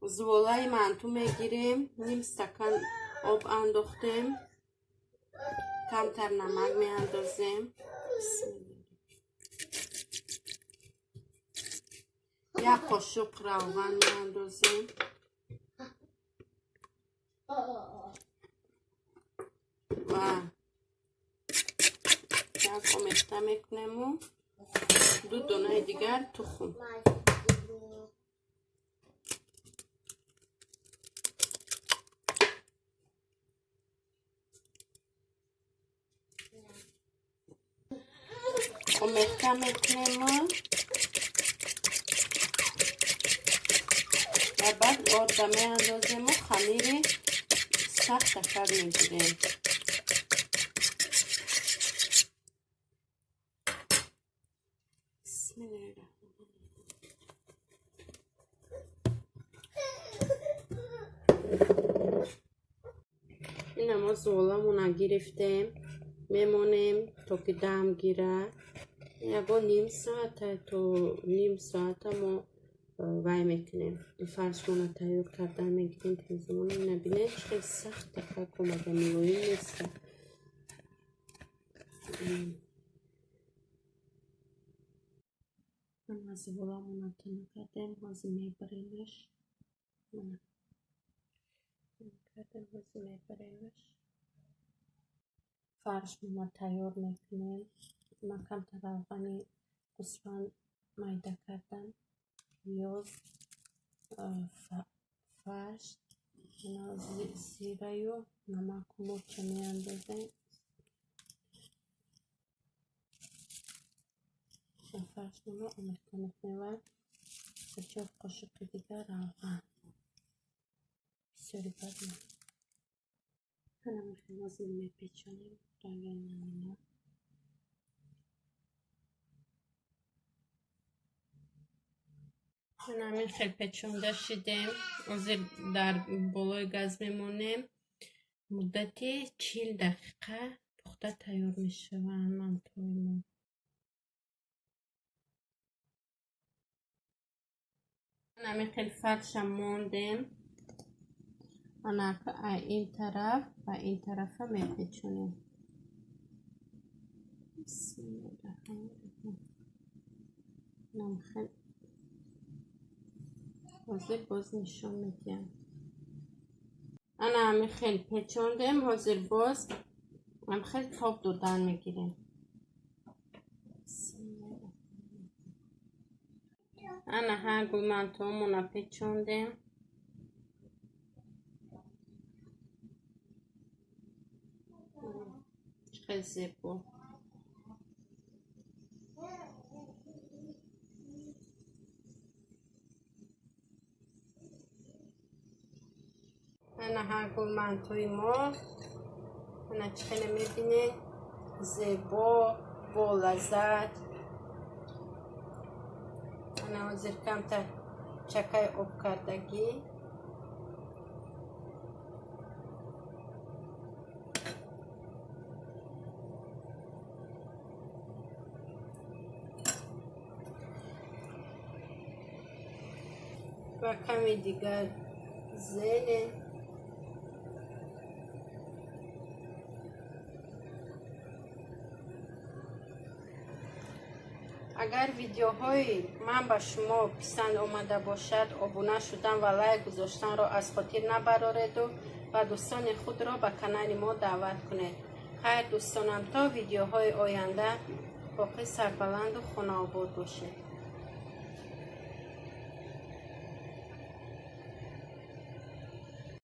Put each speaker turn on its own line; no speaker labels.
زولای منتو میگیریم. نیم استکان آب انداختیم. کمتر نمک میاندازیم. یک قاشق روغن میاندازیم و یک آمیخته میکنیم و دو دانه دیگر تخم. آمیخته میکنیم و بعد آرد میاندازیم و خمیر سخت تر میگیریم. این ما زولمون گرفتیم. میمونیم تا که دم گیره. یکو نیم ساعت تا نیم ساعت ما وای میکنیم. فرشمون تیار کرده میگیریم. تیزمون نبینه خیلی سخت دفعه کمده میگوییم نیست. من از زولمون تنو کردیم. از میبریمش. فرشمون تیار میکنیم. من کم روغن گوسفند میده کردم. پیاز، فرش، زیره و نمک و مرچ میاندازیم. فرشمون رو آمیخته میکنیم و 4 قاشق دیگر روغن. بسیاری بد نه. همه خیلی میپیچونیم. رنگ نمونه. همین خیلی پیچونده شدیم. در بالای گاز میمونیم. مدتی 40 دقیقه پخته تیار میشه و منتوی همین خیلی فرشم موندیم. این طرف و این طرف میپیچونیم. بسم الله الرحمن الرحیم. خیلی حاضر باز نشون میدیم. همین خیلی پیچوندیم. حاضر باز هم خیلی تاب دادن میگیریم. هر گل منتومون پیچوندیم. خیلی زیبا. هر گل منتوی ما چخیلی میبینید زیبا با لذت. حاضر کمتر چکای آب کردگی. و کمی دیگر زیل. اگر ویدیوهای من به شما پسند آمده باشد ابونه شدن و لایک گذاشتن را از خاطر نبرارید و دوستان خود را به کانال ما دعوت کنید. خیر دوستانم، تا ویدیوهای آینده باقی سربلند و خانه آباد باشید.